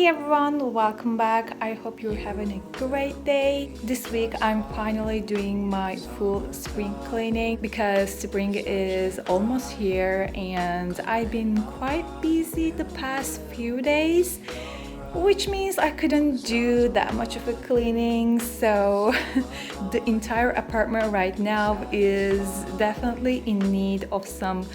Hey everyone, welcome back. I hope you're having a great day. This week I'm finally doing my full spring cleaning because spring is almost here and I've been quite busy the past few days, which means I couldn't do that much of a cleaning. So the entire apartment right now is definitely in need of some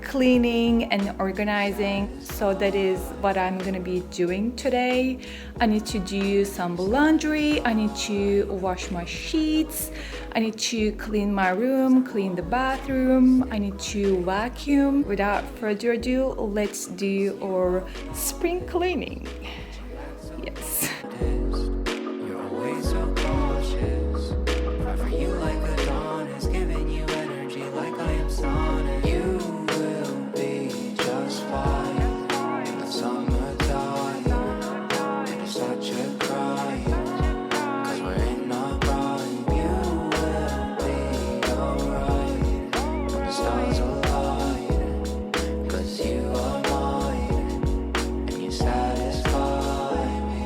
cleaning and organizing. So that is what I'm gonna be doing today. I need to do some laundry, I need to wash my sheets, I need to clean my room, clean the bathroom, I need to vacuum. Without further ado, let's do our spring cleaning. Yes. You're always so cautious. Fight for you like the dawn has given you energy like I am sonic. You will be just fine in the summertime. And it's such a cry, 'cause we're in our prime. You will be alright when the stars align, 'cause you are mine and you satisfy me.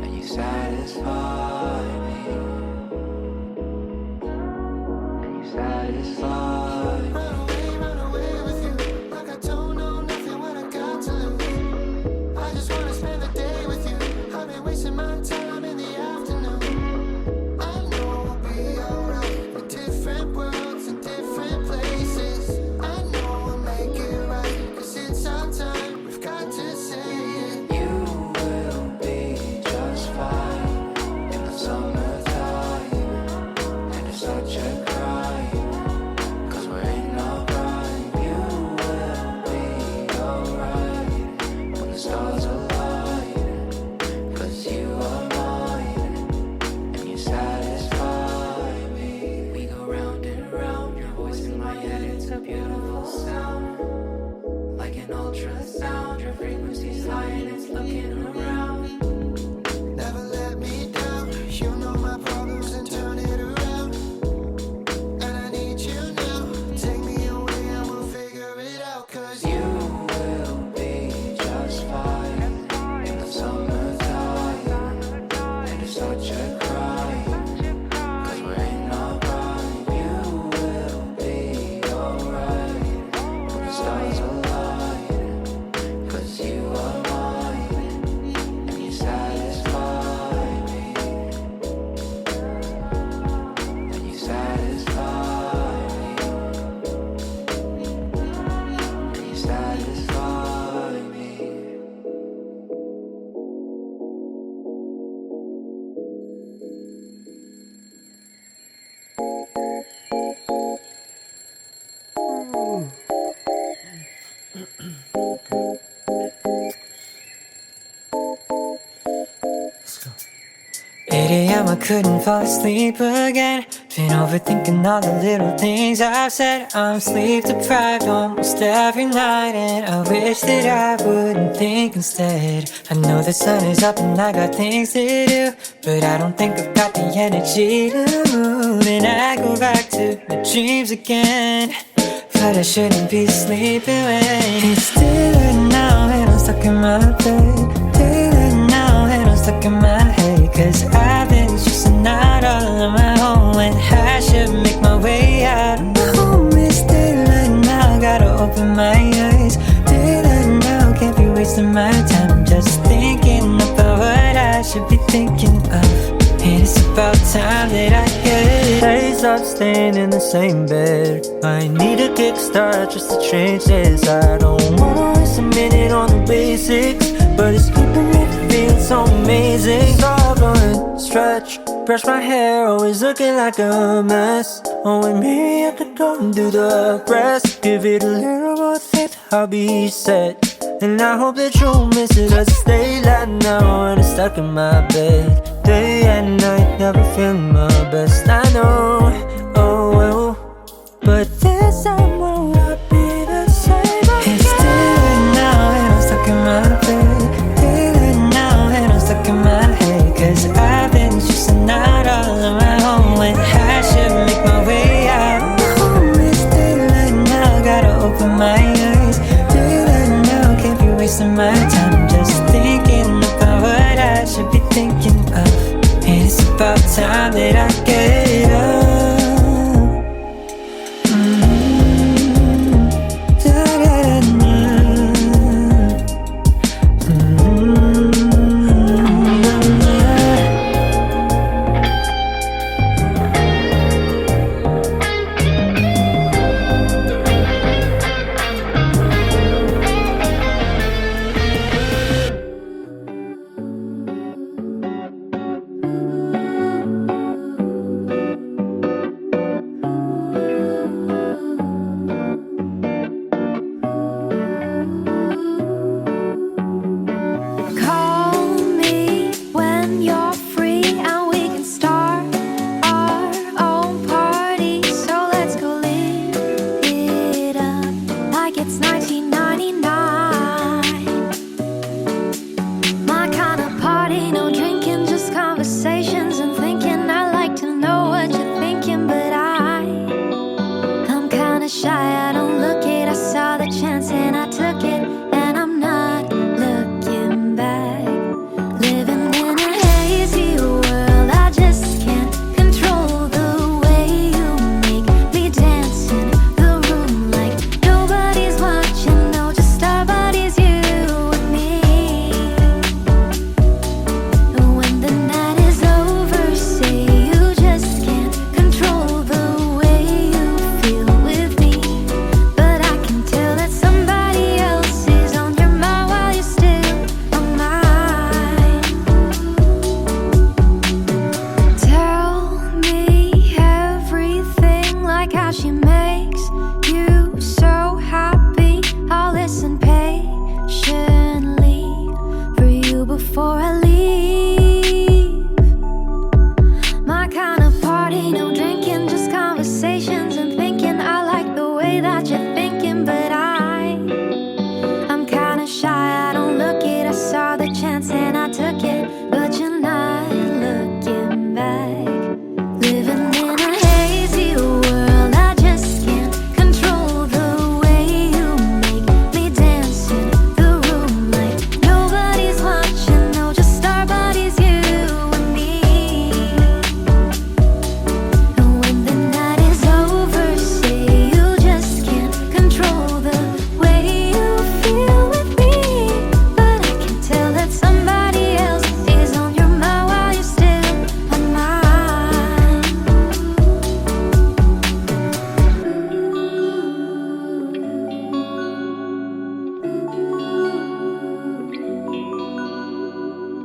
And you satisfy me. And you satisfy me. Run away with you, like I don't know nothing when I got to lose. I just wanna spend the day with you. I've been wasting my time in the afternoon. I know we'll be alright with different worlds and different places. I know we'll make it right, 'cause it's our time. We've got to say it. You will be just fine in the summertime. And it's such a cry, 'cause we're in our prime. You will be alright when the stars align, 'cause you are mine and you satisfy me. We go round and round, your voice in my head, it's a beautiful sound. Like an ultrasound, your frequency's high and it's looking around. Never let me down. You know my problems and turn it around. And I need you now. Take me away and we'll figure it out. 'Cause You will be just fine in the summertime. And it's such a cry, 'cause we're in our prime. You will be alright when the stars align, 'cause you are mine and you satisfy me. And you satisfy me. And you satisfy me. I couldn't fall asleep again. Been overthinking all the little things I've said. I'm sleep deprived almost every night, and I wish that I wouldn't think instead. I know the sun is up and I got things to do, but I don't think I've got the energy to move. And I go back to my dreams again, but I shouldn't be sleeping when it's daylight now and I'm stuck in my bed. Daylight now and I'm stuck in my head, 'cause I've been stressing out all on my own when I should make my way out. My home is daylight now, gotta open my eyes. Daylight now, can't be wasting my time just thinking about what I should be thinking of. And it's about time that I get. Days up staying in the same bed. I need a kickstart just to change this. I don't wanna waste a minute on the basics, but it's keeping me feeling so amazing. Stop and stretch, brush my hair, always looking like a mess. Oh, and maybe I could go and do the rest. Give it a little more faith, I'll be set. And I hope that you'll miss it, 'cause it's daylight now and it's stuck in my bed. Day and night, never feeling my best, I know, oh well. But this time won't not be the same again. It's daylight now and I'm stuck in my bed. Daylight now and I'm stuck in my head, 'cause I've been stressing out all on my own when I should make my way out. My home is daylight now, gotta open my eyes. Daylight now, can't be wasting time that I get up.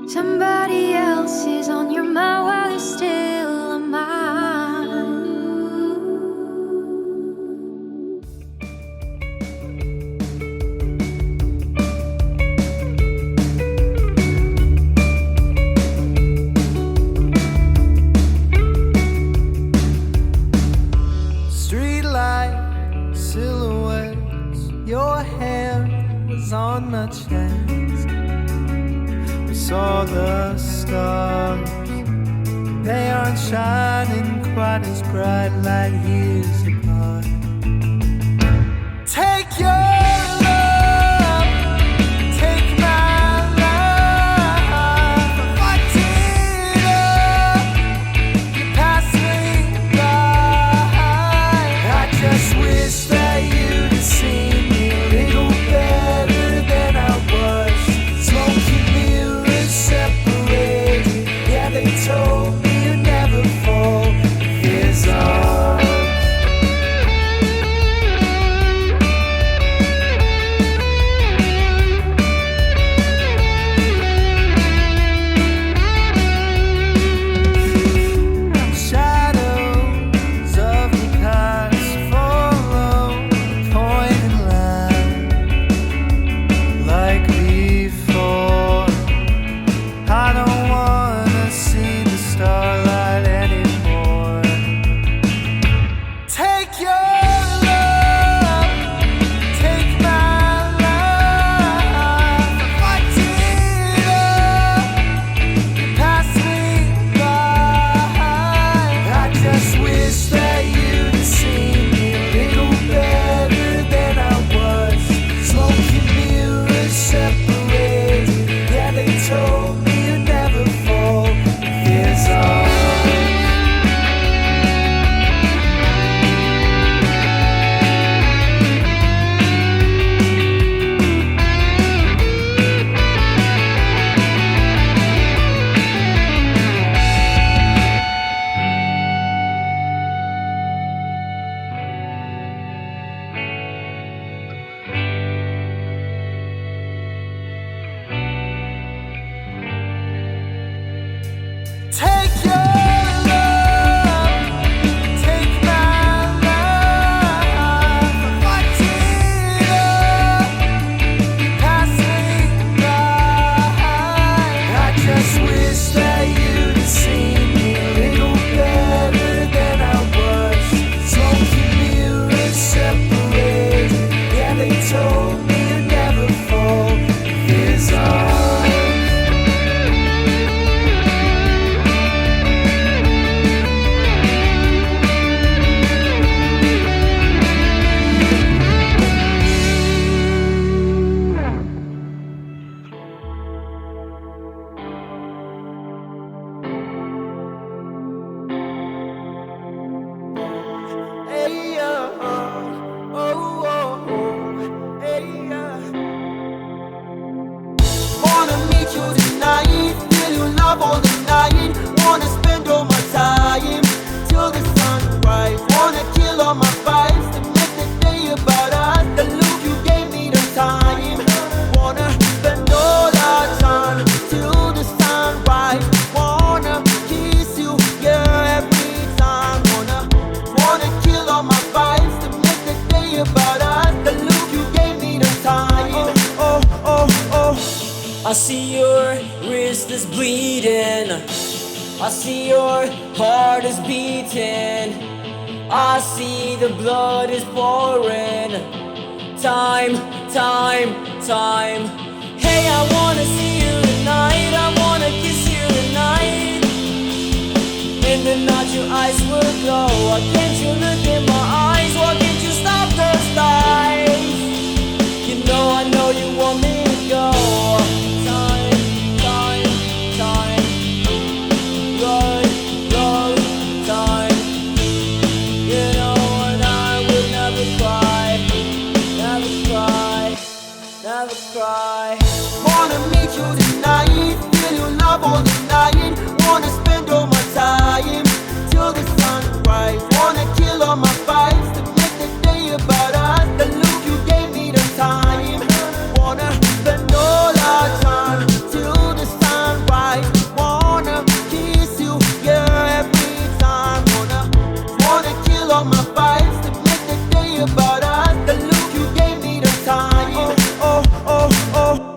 Somebody else is on your mind while you're still on mine. Streetlight silhouettes, your hand was on my chest. We saw the stars, they aren't shining quite as bright like years apart. Take your love, take my life. I fucked it up, you passed me by. I just wish that you'd have seen me a little better than I was. Smoking mirrors separated, yeah, they told me you'd never fall. Here's on. I see your heart is beating. I see the blood is pouring. Time, time, time. Hey, I wanna see you tonight. I wanna kiss you tonight. In the night your eyes will glow. Why can't you look in my eyes? Why can't you stop those lies? You know you want me to go. Time, time, time. Road, road, time. You know and I will never cry. Never cry, never cry. Wanna meet you tonight, feel your love all the night. Wanna spend all my time till the sunrise. Wanna kill all my fights to make the day about us. The look you gave me the time. Wanna spend all our time till the sunrise. Wanna kiss you, yeah, every time. Wanna kill all my fights to make the day about us. The look you gave me the time. Oh, oh, oh, oh.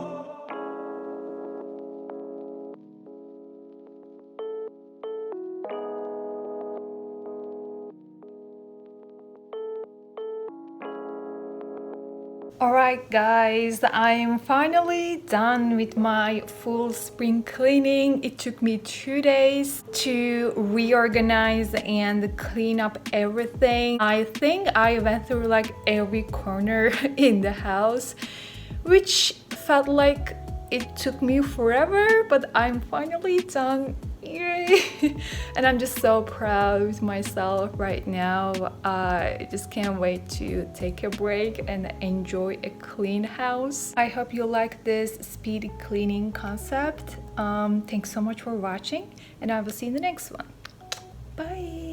Alright guys, I am finally done with my full spring cleaning. It took me 2 days to reorganize and clean up everything. I think I went through like every corner in the house, which felt like it took me forever, but I'm finally done. Yay! And I'm just so proud of myself right now. I just can't wait to take a break and enjoy a clean house. I hope you like this speed cleaning concept. Thanks so much for watching, and I will see you in the next one. Bye!